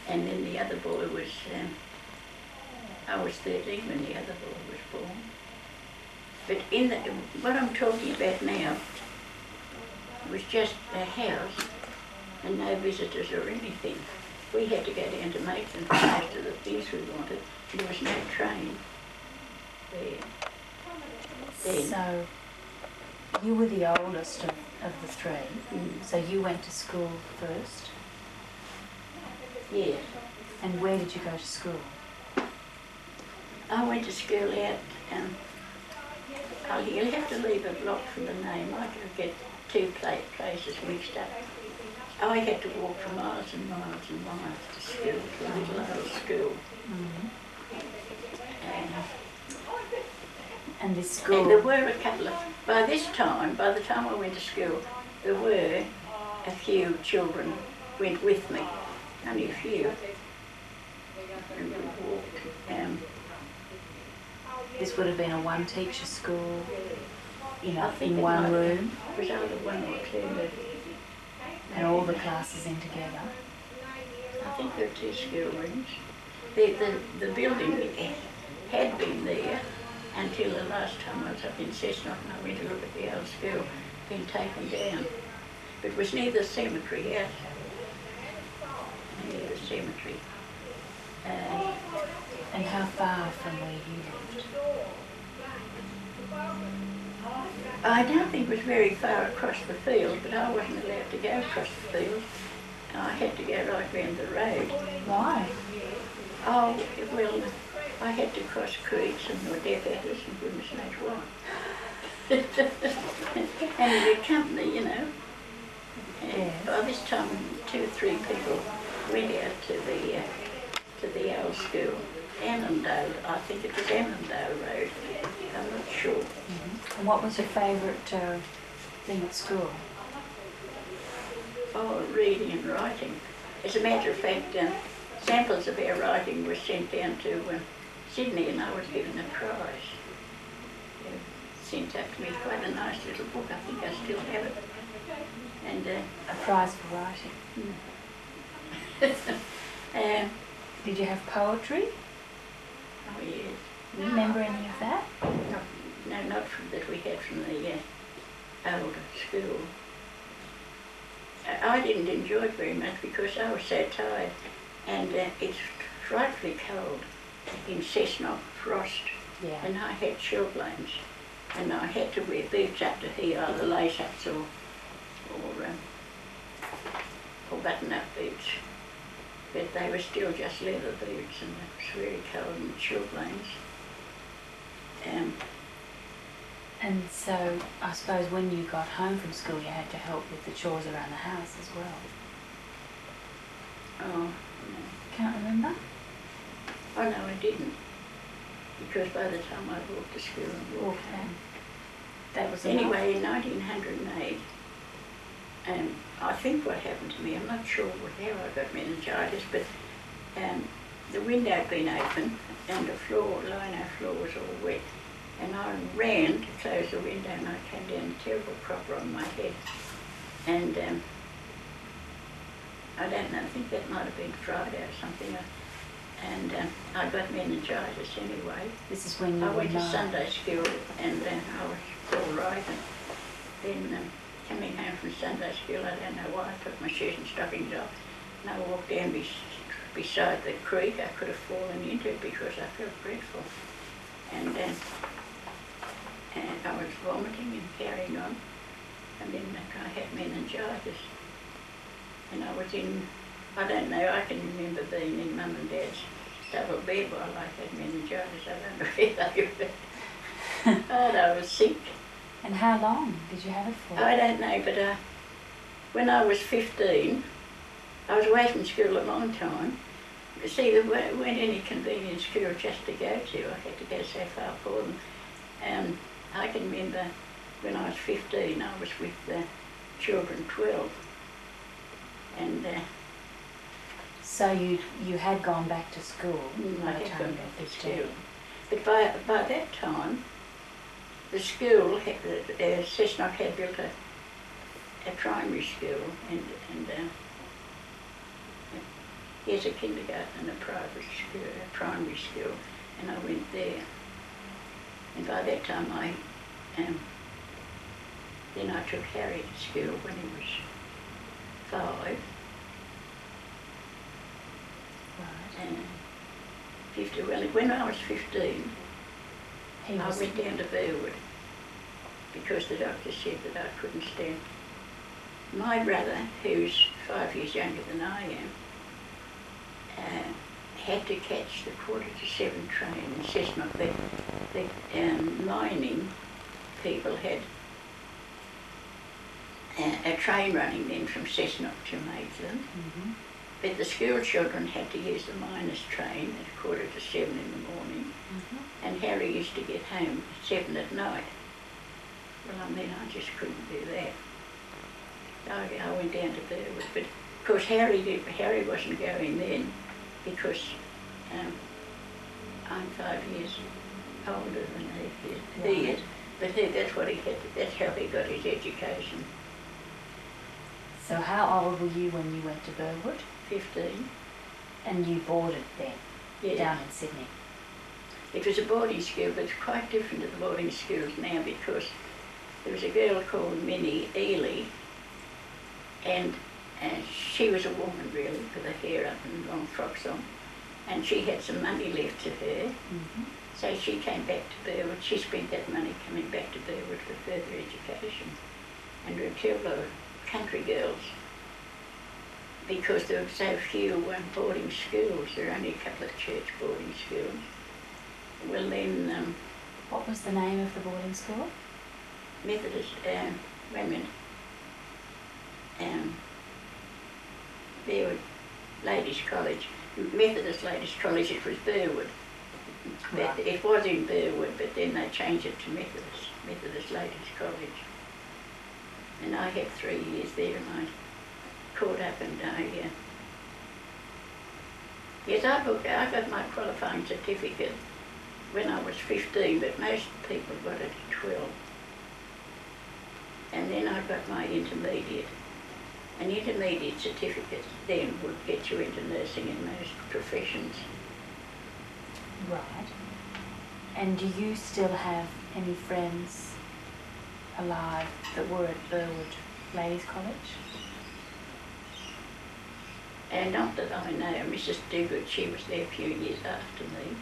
And then the other boy was, I was 13 when the other boy was born. But what I'm talking about now was just a house and no visitors or anything. We had to go down to Maitland for most of the things we wanted. There was no train there. Then. So you were the oldest of the three, so you went to school first? Yes. And where did you go to school? I went to school out, you'll have to leave a block from the name. I could get two places mixed up. I had to walk for miles and miles and miles to school, to a little old school. And this school? And there were a couple of, by the time I went to school, there were a few children went with me, only a few. And we walked. This would have been a one-teacher school, in one room? It was either one or two. And all the classes in together? I think there were two schoolrooms. The building had been there until the last time I was up in Cessnock and I went to look at the old school, been taken down. But it was near the cemetery out. Near the cemetery. And how far from where you lived? I don't think it was very far across the field, but I wasn't allowed to go across the field. I had to go right round the road. Why? Oh, well, I had to cross creeks and there were death adders and goodness knows what. And the company, you know. And by this time, 2 or 3 people went out to the old school. Annandale, I think it was Annandale Road. I'm not sure. And what was your favourite thing at school? Oh, reading and writing. As a matter of fact, samples of our writing were sent down to Sydney and I was given a prize. Sent up to me quite a nice little book. I think I still have it. And a prize for writing? Did you have poetry? Oh, yes. Do you remember any of that? No, not that we had from the old school. I didn't enjoy it very much because I was so tired, and it's frightfully cold in Cessnock, frost, and I had chilblains, and I had to wear boots up to here, either lace-ups or button-up boots. But they were still just leather boots, and it was very cold and chilblains. And so, I suppose when you got home from school, you had to help with the chores around the house as well. Oh, no. Can't remember? Oh, no, I didn't. Because by the time I walked to school and walked home. That was anyway, in 1908, I think what happened to me, I'm not sure how I got meningitis, but the window had been open and the lino floor was all wet. And I ran to close the window and I came down a terrible cropper on my head. And I don't know, I think that might have been Friday or something. And I got meningitis anyway. This is when you I went to Sunday school and I was all right. And then coming home from Sunday school, I don't know why, I took my shoes and stockings off and I walked down beside the creek. I could have fallen into it because I felt dreadful. And I was vomiting and carrying on, and then I had meningitis. And I was in, I don't know, I can remember being in Mum and Dad's double bed while I had meningitis. I don't know where they were. Oh, I was sick. And how long did you have it for? I don't know, but when I was 15, I was away from school a long time. See, there weren't any convenient schools just to go to. I had to go so far for them. I can remember when I was 15, I was with children 12. And so you had gone back to school by the time you were 15. But by that time, the school, Cessnock had built a primary school, and Here's a kindergarten and a private school, a primary school, and I went there. And by that time then I took Harry to school when he was 5. Right. And 15, when I was 15, I went down to Burwood because the doctor said that I couldn't stand. My brother, who's 5 years younger than I am, had to catch the 7:15 train in Cessnock. The mining people had a train running then from Cessnock to Maitland, but the school children had to use the miners' train at 7:15 in the morning, and Harry used to get home at 7 at night. Well, I just couldn't do that. I went down to Burwood, but of course Harry wasn't going then because I'm 5 years older than he is. But that's what he had. That's how he got his education. So how old were you when you went to Burwood? 15. And you boarded then, down in Sydney? It was a boarding school, but it's quite different to the boarding schools now because there was a girl called Minnie Ely, and she was a woman really, with her hair up and long frocks on, and she had some money left to her, so she came back to Burwood. She spent that money coming back to Burwood for further education, and until the country girls, because there were so few boarding schools, there were only a couple of church boarding schools. Well then... what was the name of the boarding school? Methodist, wait a minute. There was Ladies' College, Methodist Ladies' College, it was Burwood. But it was in Burwood, but then they changed it to Methodist Ladies' College. And I had 3 years there, and I caught up and yes, I got my qualifying certificate when I was 15, but most people got it at 12. And then I got my intermediate. An intermediate certificate then would get you into nursing in most professions. Right. And do you still have any friends alive that were at Burwood Ladies' College? And not that I know. Mrs. Duguid, she was there a few years after me.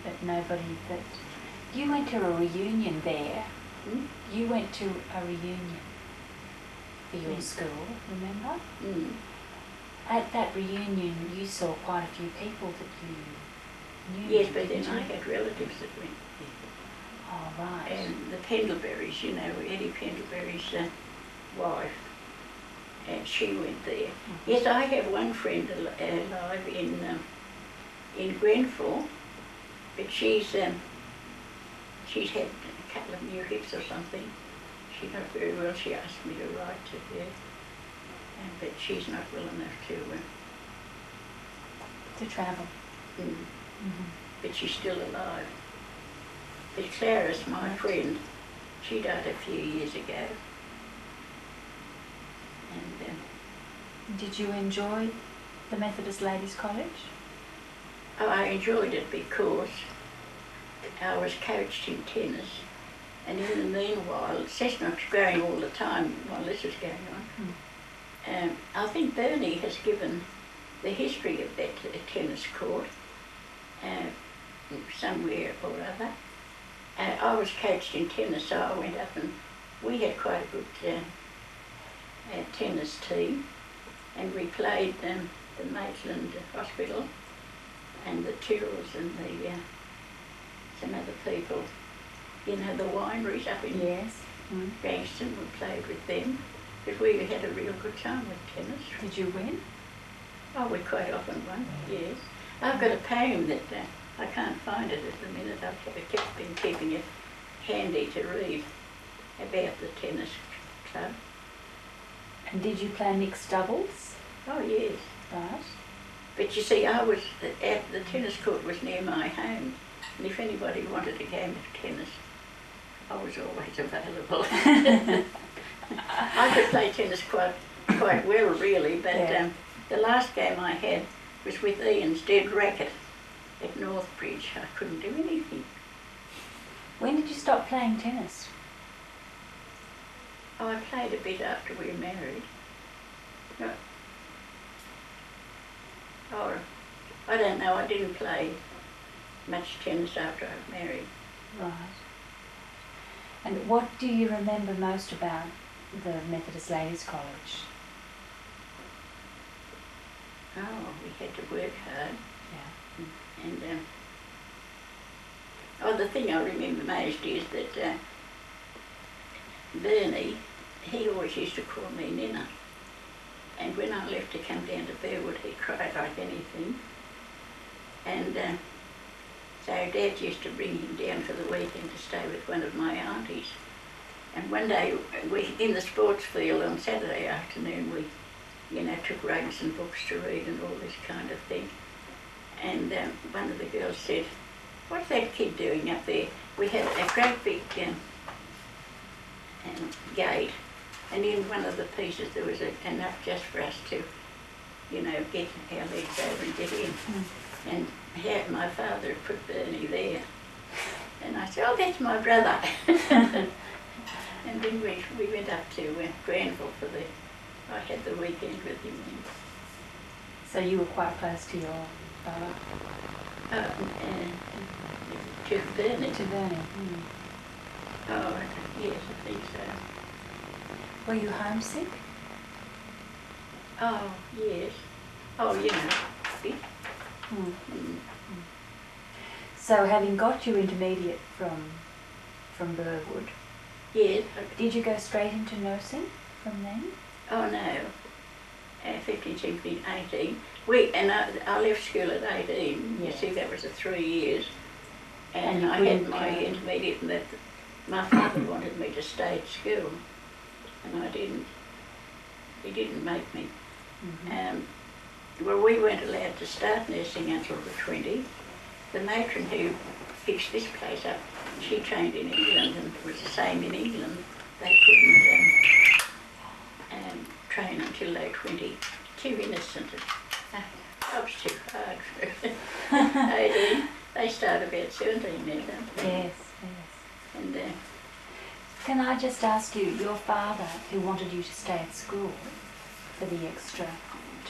But nobody that... You went to a reunion there. You went to a reunion for your school, remember? At that reunion you saw quite a few people that you knew. Yes, but then I had relatives that went there. Oh, right. And the Pendleberries, you know, Eddie Pendleberry's wife, and she went there. Yes, I have one friend alive in Grenfell, but she's had a couple of new hips or something. She's not very well. She asked me to write to her, but she's not well enough to travel. But she's still alive. But Clarice, my friend, she died a few years ago. And did you enjoy the Methodist Ladies' College? Oh, I enjoyed it because I was coached in tennis. And in the meanwhile, Cessnock's growing all the time while this is going on. I think Bernie has given the history of that tennis court somewhere or other. I was coached in tennis, so I went up and we had quite a good tennis team. And we played the Maitland Hospital and the Tyrrells and some other people. You know, the wineries up in Bangston, we played with them. But we had a real good time with tennis. Did you win? Oh, we quite often won, yes. I've got a poem that I can't find it at the minute. I've been keeping it handy to read about the tennis club. And did you play mixed doubles? Oh, yes. Right. But you see, the tennis court was near my home. And if anybody wanted a game of tennis, I was always available. I could play tennis quite well, really, but The last game I had was with Ian's dead racket at Northbridge. I couldn't do anything. When did you stop playing tennis? Oh, I played a bit after we were married. No. Oh, I don't know, I didn't play much tennis after I was married. Right. And what do you remember most about the Methodist Ladies' College? Oh, we had to work hard. Yeah. And, oh, the thing I remember most is that Bernie, he always used to call me Nina. And when I left to come down to Burwood, he cried like anything. And so Dad used to bring him down for the weekend to stay with one of my aunties. And one day, we in the sports field on Saturday afternoon, we, took rugs and books to read and all this kind of thing. And one of the girls said, "What's that kid doing up there?" We had a great big gate, and in one of the pieces there was enough just for us to, get our legs over and get in. And my father had put Bernie there. And I said, "Oh, that's my brother." And then we went up to Granville I had the weekend with him then. So you were quite close to your father? To Bernie. To Bernie. Oh, yes, I think so. Were you homesick? Oh, yes. Oh, a bit. So having got your intermediate from Burwood, yes. Did you go straight into nursing from then? Oh no, 15, 17, 18. I left school at 18. Yes. You see, that was 3 years. And you I couldn't had my go. intermediate, and my father wanted me to stay at school, and I didn't. He didn't make me. Well, we weren't allowed to start nursing until the 20. The matron who fixed this place up, she trained in England, and it was the same in England. They couldn't train until they were 20. Too innocent. I was too hard for 18. They start about 17 now, don't they? Yes. And can I just ask you, your father, who wanted you to stay at school for the extra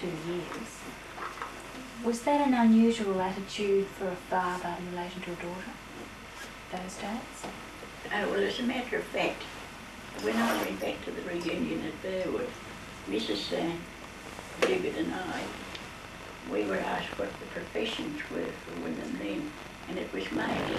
2 years, was that an unusual attitude for a father in relation to a daughter those days? well, as a matter of fact, when I went back to the reunion at Burwood, Mrs. Dugard and I, we were asked what the professions were for women then, and it was mainly